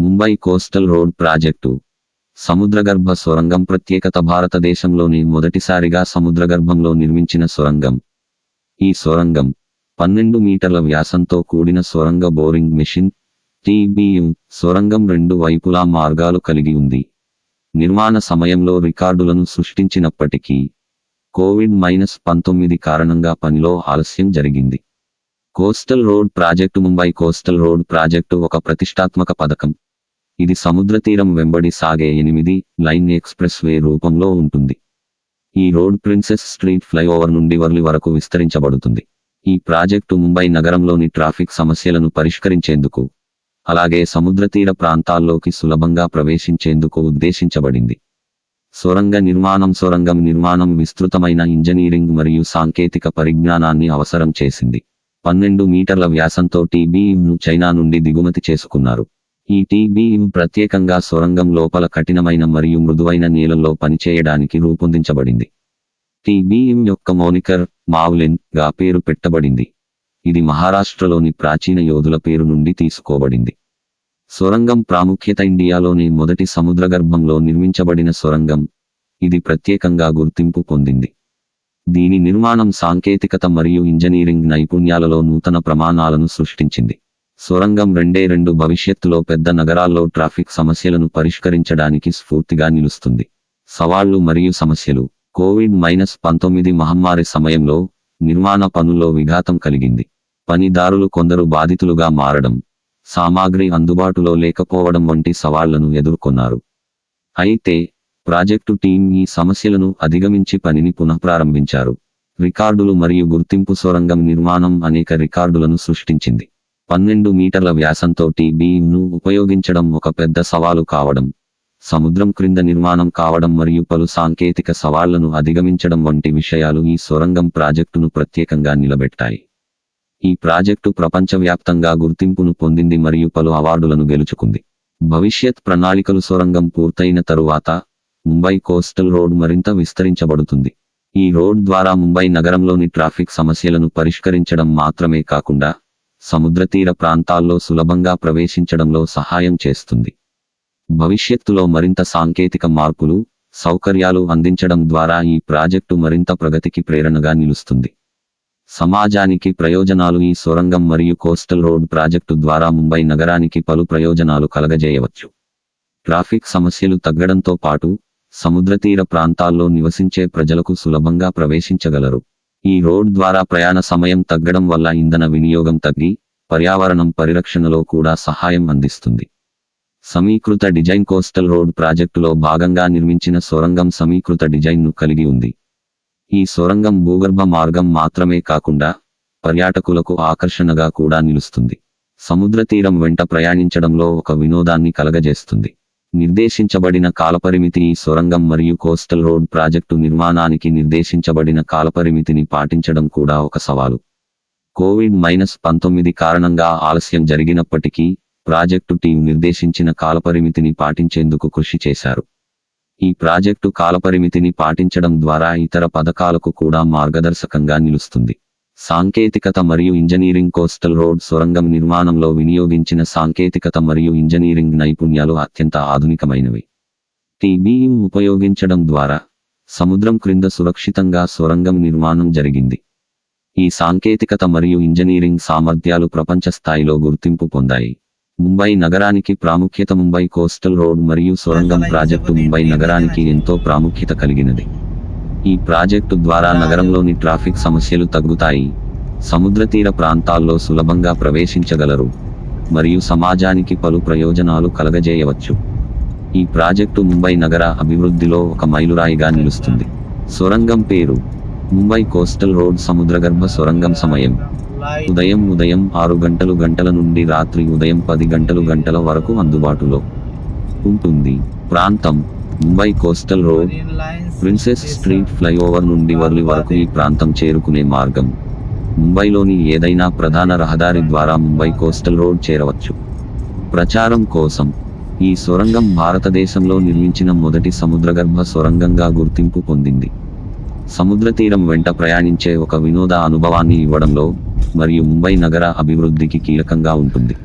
Mumbai coastal road project సముద్రగర్భ సొరంగం ప్రత్యేకత భారతదేశంలోని మొదటిసారిగా సముద్రగర్భంలో నిర్మించిన సొరంగం. ఈ సొరంగం 12 మీటర్ల వ్యాసంతో కూడిన సొరంగ బోరింగ్ మెషిన్ TBM సొరంగం 2 వైపులా మార్గాలు కలిగి ఉంది. నిర్మాణ సమయంలో రికార్డులను సృష్టించినప్పటికీ కోవిడ్-19 కారణంగా పనిలో ఆలస్యం జరిగింది. Coastal road project Mumbai coastal road project ఒక ప్రతిష్టాత్మక పథకం. ఇది సముద్రతీరం వెంబడి సాగే 8 లైన్ ఎక్స్ప్రెస్ వే రూపంలో ఉంటుంది. ఈ రోడ్ ప్రిన్సెస్ స్ట్రీట్ ఫ్లైఓవర్ నుండి వర్లి వరకు విస్తరించబడుతుంది. ఈ ప్రాజెక్టు ముంబై నగరంలోని ట్రాఫిక్ సమస్యలను పరిష్కరించేందుకు, అలాగే సముద్రతీర ప్రాంతాల్లోకి సులభంగా ప్రవేశించేందుకు ఉద్దేశించబడింది. సొరంగం నిర్మాణం విస్తృతమైన ఇంజనీరింగ్ మరియు సాంకేతిక పరిజ్ఞానాన్ని అవసరం చేసింది. 12 మీటర్ల వ్యాసంతో TBMను చైనా నుండి దిగుమతి చేసుకున్నారు. ఈ TBM ప్రత్యేకంగా సొరంగం లోపల కఠినమైన మరియు మృదువైన నేలల్లో పనిచేయడానికి రూపొందించబడింది. TBM యొక్క మోనికర్ మావ్లిన్ గా పేరు పెట్టబడింది. ఇది మహారాష్ట్రలోని ప్రాచీన యోధుల పేరు నుండి తీసుకోబడింది. సొరంగం ప్రాముఖ్యత ఇండియాలోని మొదటి సముద్రగర్భంలో నిర్మించబడిన సొరంగం. ఇది ప్రత్యేకంగా గుర్తింపు పొందింది. దీని నిర్మాణం సాంకేతికత మరియు ఇంజనీరింగ్ నైపుణ్యాలలో నూతన ప్రమాణాలను సృష్టించింది. సొరంగం 2 భవిష్యత్తులో పెద్ద నగరాల్లో ట్రాఫిక్ సమస్యలను పరిష్కరించడానికి స్ఫూర్తిగా నిలుస్తుంది. సవాళ్లు మరియు సమస్యలు. కోవిడ్-19 మహమ్మారి సమయంలో నిర్మాణ పనుల్లో విఘాతం కలిగింది. పనిదారులు కొందరు బాధితులుగా మారడం, సామాగ్రి అందుబాటులో లేకపోవడం వంటి సవాళ్లను ఎదుర్కొన్నారు. అయితే ప్రాజెక్టు టీం ఈ సమస్యలను అధిగమించి పనిని పునఃప్రారంభించారు. రికార్డులు మరియు గుర్తింపు. సొరంగం నిర్మాణం అనేక రికార్డులను సృష్టించింది. 12 మీటర్ల వ్యాసంతో TBMను ఉపయోగించడం ఒక పెద్ద సవాలు కావడం, సముద్రం క్రింద నిర్మాణం కావడం మరియు పలు సాంకేతిక సవాళ్లను అధిగమించడం వంటి విషయాలు ఈ సొరంగం ప్రాజెక్టును ప్రత్యేకంగా నిలబెట్టాయి. ఈ ప్రాజెక్టు ప్రపంచవ్యాప్తంగా గుర్తింపును పొందింది మరియు పలు అవార్డులను గెలుచుకుంది. భవిష్యత్ ప్రణాళికలు. సొరంగం పూర్తయిన తరువాత ముంబై కోస్టల్ రోడ్ మరింత విస్తరించబడుతుంది. ఈ రోడ్ ద్వారా ముంబై నగరంలోని ట్రాఫిక్ సమస్యలను పరిష్కరించడం మాత్రమే కాకుండా సముద్రతీర ప్రాంతాల్లో సులభంగా ప్రవేశించడంలో సహాయం చేస్తుంది. భవిష్యత్తులో మరింత సాంకేతిక మార్పులు, సౌకర్యాలు అందించడం ద్వారా ఈ ప్రాజెక్టు మరింత ప్రగతికి ప్రేరణగా నిలుస్తుంది. సమాజానికి ప్రయోజనాలు. ఈ సొరంగం మరియు కోస్టల్ రోడ్ ప్రాజెక్టు ద్వారా ముంబై నగరానికి పలు ప్రయోజనాలు కలగజేయవచ్చు. ట్రాఫిక్ సమస్యలు తగ్గడంతో పాటు సముద్రతీర ప్రాంతాల్లో నివసించే ప్రజలకు సులభంగా ప్రవేశించగలరు. ఈ రోడ్ ద్వారా ప్రయాణ సమయం తగ్గడం వల్ల ఇంధన వినియోగం తగ్గి పర్యావరణం పరిరక్షణలో కూడా సహాయం అందిస్తుంది. సమీకృత డిజైన్. కోస్టల్ రోడ్ ప్రాజెక్టులో భాగంగా నిర్మించిన సొరంగం సమీకృత డిజైన్ను కలిగి ఉంది. ఈ సొరంగం భూగర్భ మార్గం మాత్రమే కాకుండా పర్యాటకులకు ఆకర్షణగా కూడా నిలుస్తుంది. సముద్రతీరం వెంట ప్రయాణించడంలో ఒక వినోదాన్ని కలగజేస్తుంది. నిర్దేశించబడిన కాలపరిమితి. ఈ సొరంగం మరియు కోస్టల్ రోడ్ ప్రాజెక్టు నిర్మాణానికి నిర్దేశించబడిన కాలపరిమితిని పాటించడం కూడా ఒక సవాలు. కోవిడ్-19 కారణంగా ఆలస్యం జరిగినప్పటికీ ప్రాజెక్టు టీం నిర్దేశించిన కాలపరిమితిని పాటించేందుకు కృషి చేశారు. ఈ ప్రాజెక్టు కాలపరిమితిని పాటించడం ద్వారా ఇతర పథకాలకు కూడా మార్గదర్శకంగా నిలుస్తుంది. సాంకేతికత మరియు ఇంజనీరింగ్. కోస్టల్ రోడ్ సొరంగం నిర్మాణంలో వినియోగించిన సాంకేతికత మరియు ఇంజనీరింగ్ నైపుణ్యాలు అత్యంత ఆధునికమైనవి. TBM ఉపయోగించడం ద్వారా సముద్రం క్రింద సురక్షితంగా సొరంగం నిర్మాణం జరిగింది. ఈ సాంకేతికత మరియు ఇంజనీరింగ్ సామర్థ్యాలు ప్రపంచ స్థాయిలో గుర్తింపు పొందాయి. ముంబై నగరానికి ప్రాముఖ్యత. ముంబై కోస్టల్ రోడ్ మరియు సొరంగం ప్రాజెక్టు ముంబై నగరానికి ఎంతో ప్రాముఖ్యత కలిగినది. ఈ ప్రాజెక్టు ద్వారా నగరంలోని ట్రాఫిక్ సమస్యలు తగ్గుతాయి, సముద్రతీర ప్రాంతాల్లో సులభంగా ప్రవేశించగలరు మరియు సమాజానికి పలు ప్రయోజనాలు కలగజేయవచ్చు. ఈ ప్రాజెక్టు ముంబై నగర అభివృద్ధిలో ఒక మైలురాయిగా నిలుస్తుంది. సొరంగం పేరు. ముంబై కోస్టల్ రోడ్ సముద్రగర్భ సొరంగం. సమయం ఉదయం 6 గంటల నుండి రాత్రి ఉదయం 10 గంటల వరకు అందుబాటులో ఉంటుంది. ప్రాంతం Mumbai coastal road, princess street flyover నుండి వర్లి వరకు ఈ ప్రాంతం చేరుకునే మార్గం. ముంబైలోని ఏదైనా ప్రధాన రహదారి ద్వారా ముంబై కోస్టల్ రోడ్ చేరవచ్చు. ప్రచారం కోసం ఈ సొరంగం భారతదేశంలో నిర్మించిన మొదటి సముద్రగర్భ సొరంగంగా గుర్తింపు పొందింది. సముద్రతీరం వెంట ప్రయాణించే ఒక వినోద అనుభవాన్ని ఇవ్వడంలో మరియు ముంబై నగర అభివృద్ధికి కీలకంగా ఉంటుంది.